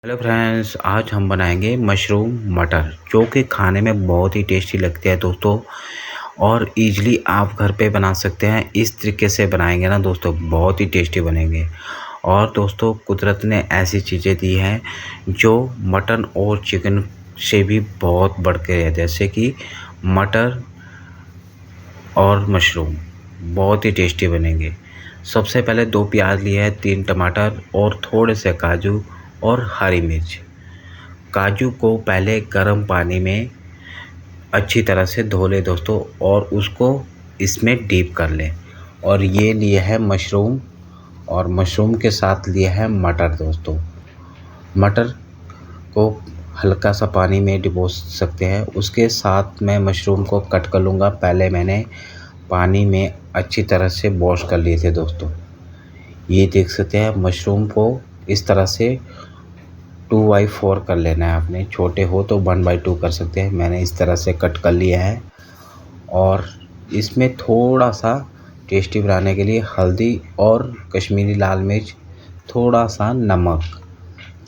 Hello friends, आज हम बनाएंगे मशरूम मटर जो कि खाने में बहुत ही टेस्टी लगते हैं दोस्तों। और इजीली आप घर पे बना सकते हैं। इस तरीके से बनाएंगे ना दोस्तों, बहुत ही टेस्टी बनेंगे। और दोस्तों, कुदरत ने ऐसी चीज़ें दी हैं जो मटन और चिकन से भी बहुत बढ़ के है, जैसे कि मटर और मशरूम बहुत ही टेस्टी बनेंगे। सबसे पहले 2 प्याज लिए हैं, 3 टमाटर और थोड़े से काजू और हरी मिर्च। काजू को पहले गर्म पानी में अच्छी तरह से धो लें दोस्तों, और उसको इसमें डीप कर लें। और ये लिए है मशरूम, और मशरूम के साथ लिए है मटर दोस्तों। मटर को हल्का सा पानी में डुबो सकते हैं। उसके साथ मैं मशरूम को कट कर लूँगा। पहले मैंने पानी में अच्छी तरह से वॉश कर लिए थे दोस्तों। ये देख सकते हैं, मशरूम को इस तरह से 2/4 कर लेना है आपने। छोटे हो तो 1/2 कर सकते हैं। मैंने इस तरह से कट कर लिया है। और इसमें थोड़ा सा टेस्टी बनाने के लिए हल्दी और कश्मीरी लाल मिर्च, थोड़ा सा नमक,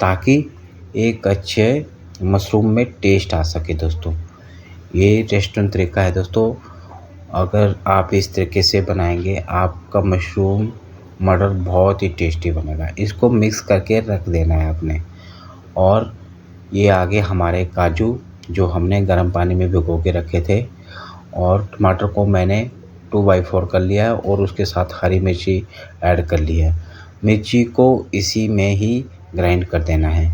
ताकि एक अच्छे मशरूम में टेस्ट आ सके दोस्तों। ये रेस्टोरेंट तरीका है दोस्तों। अगर आप इस तरीके से बनाएंगे, आपका मशरूम मटर बहुत ही टेस्टी बनेगा। इसको मिक्स करके रख देना है आपने। और ये आगे हमारे काजू जो हमने गर्म पानी में भिगो के रखे थे, और टमाटर को मैंने 2/4 कर लिया है, और उसके साथ हरी मिर्ची ऐड कर ली है। मिर्ची को इसी में ही ग्राइंड कर देना है।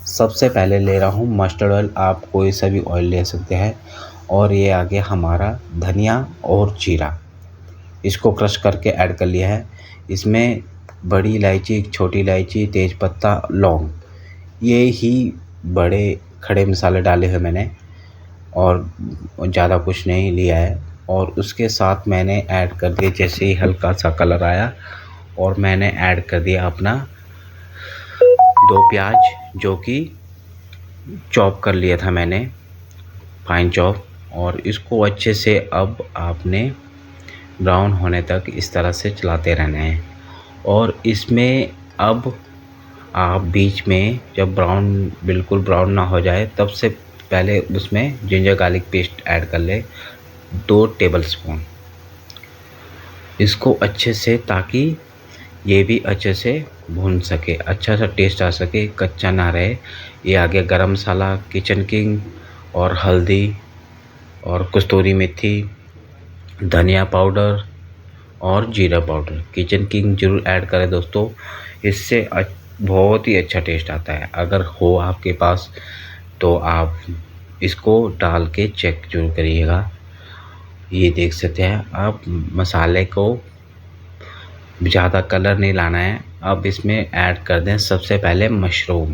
सबसे पहले ले रहा हूँ मस्टर्ड ऑयल, आप कोई सा भी ऑयल ले सकते हैं। और ये आगे हमारा धनिया और जीरा, इसको क्रश करके ऐड कर लिया है। इसमें बड़ी इलायची, छोटी इलायची, तेज़पत्ता, लौंग, ये ही बड़े खड़े मसाले डाले हैं मैंने, और ज़्यादा कुछ नहीं लिया है। और उसके साथ मैंने ऐड कर दिया, जैसे ही हल्का सा कलर आया, और मैंने ऐड कर दिया अपना 2 प्याज जो कि चॉप कर लिया था मैंने, फाइन चॉप। और इसको अच्छे से अब आपने ब्राउन होने तक इस तरह से चलाते रहना है। और इसमें अब आप बीच में जब बिल्कुल ब्राउन ना हो जाए, तब से पहले उसमें जिंजर गार्लिक पेस्ट ऐड कर ले, 2 टेबलस्पून। इसको अच्छे से, ताकि ये भी अच्छे से भून सके, अच्छा सा टेस्ट आ सके, कच्चा ना रहे। ये आगे गरम मसाला, किचन किंग और हल्दी और कस्तूरी मेथी, धनिया पाउडर और जीरा पाउडर, किचन किंग ज़रूर ऐड करें दोस्तों। इससे बहुत ही अच्छा टेस्ट आता है। अगर हो आपके पास तो आप इसको डाल के चेक जरूर करिएगा। ये देख सकते हैं आप, मसाले को ज़्यादा कलर नहीं लाना है। अब इसमें ऐड कर दें सबसे पहले मशरूम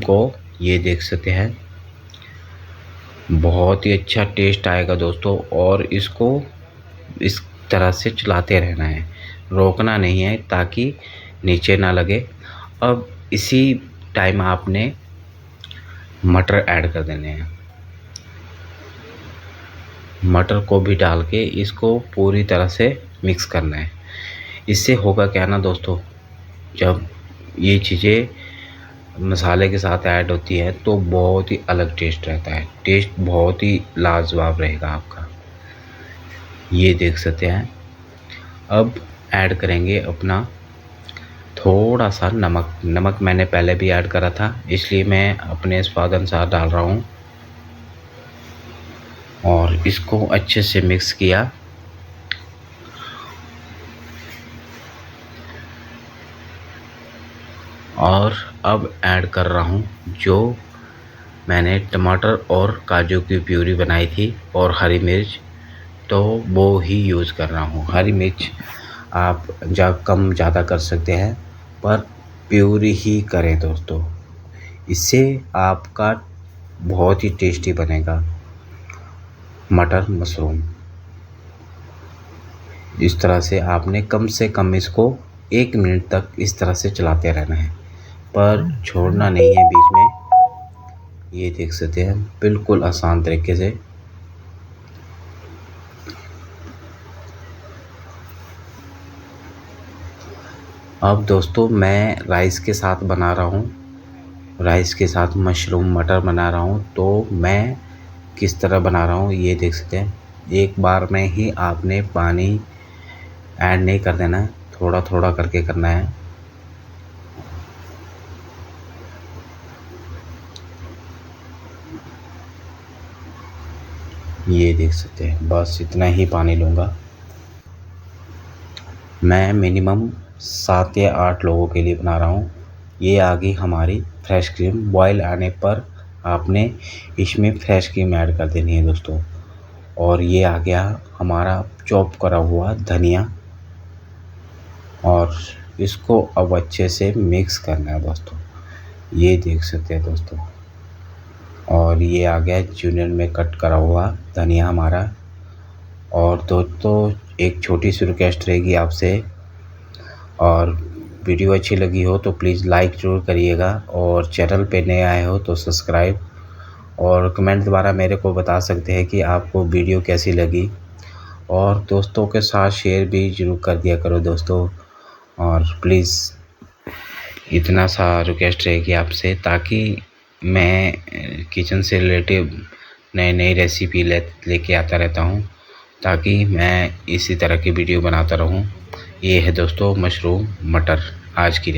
को। ये देख सकते हैं, बहुत ही अच्छा टेस्ट आएगा दोस्तों। और इसको इस तरह से चलाते रहना है, रोकना नहीं है, ताकि नीचे ना लगे। अब इसी टाइम आपने मटर ऐड कर देने हैं। मटर को भी डाल के इसको पूरी तरह से मिक्स करना है। इससे होगा क्या ना दोस्तों, जब ये चीज़ें मसाले के साथ ऐड होती है तो बहुत ही अलग टेस्ट रहता है। टेस्ट बहुत ही लाजवाब रहेगा आपका। ये देख सकते हैं। अब ऐड करेंगे अपना थोड़ा सा नमक मैंने पहले भी ऐड करा था, इसलिए मैं अपने स्वाद अनुसार डाल रहा हूँ। और इसको अच्छे से मिक्स किया। और अब ऐड कर रहा हूँ जो मैंने टमाटर और काजू की प्यूरी बनाई थी, और हरी मिर्च, तो वो ही यूज़ कर रहा हूँ। हरी मिर्च आप कम ज़्यादा कर सकते हैं, पर प्यूरी ही करें दोस्तों। इससे आपका बहुत ही टेस्टी बनेगा मटर मशरूम। इस तरह से आपने कम से कम इसको 1 मिनट तक इस तरह से चलाते रहना है, पर छोड़ना नहीं है बीच में। ये देख सकते हैं, बिल्कुल आसान तरीके से। अब दोस्तों मैं राइस के साथ बना रहा हूँ, राइस के साथ मशरूम मटर बना रहा हूँ। तो मैं किस तरह बना रहा हूँ ये देख सकते हैं। एक बार में ही आपने पानी ऐड नहीं कर देना है, थोड़ा थोड़ा करके करना है। ये देख सकते हैं, बस इतना ही पानी लूँगा। मैं मिनिमम 7 या 8 लोगों के लिए बना रहा हूँ। ये आ गई हमारी फ्रेश क्रीम। बॉयल आने पर आपने इसमें फ्रेश क्रीम ऐड कर देनी है दोस्तों। और ये आ गया हमारा चॉप करा हुआ धनिया, और इसको अब अच्छे से मिक्स करना है दोस्तों। ये देख सकते हैं दोस्तों। और ये आ गया जूनियर में कट करा हुआ धनिया हमारा। और दोस्तों एक छोटी सी रिक्वेस्ट रहेगी आपसे, और वीडियो अच्छी लगी हो तो प्लीज़ लाइक ज़रूर करिएगा, और चैनल पे नए आए हो तो सब्सक्राइब, और कमेंट द्वारा मेरे को बता सकते हैं कि आपको वीडियो कैसी लगी। और दोस्तों के साथ शेयर भी ज़रूर कर दिया करो दोस्तों। और प्लीज़ इतना सा रिक्वेस्ट रहेगी आपसे, ताकि मैं किचन से रिलेटिव नई नई रेसिपी लेके आता रहता हूँ, ताकि मैं इसी तरह की वीडियो बनाता रहूँ। ये है दोस्तों मशरूम मटर आज की रेसिपी।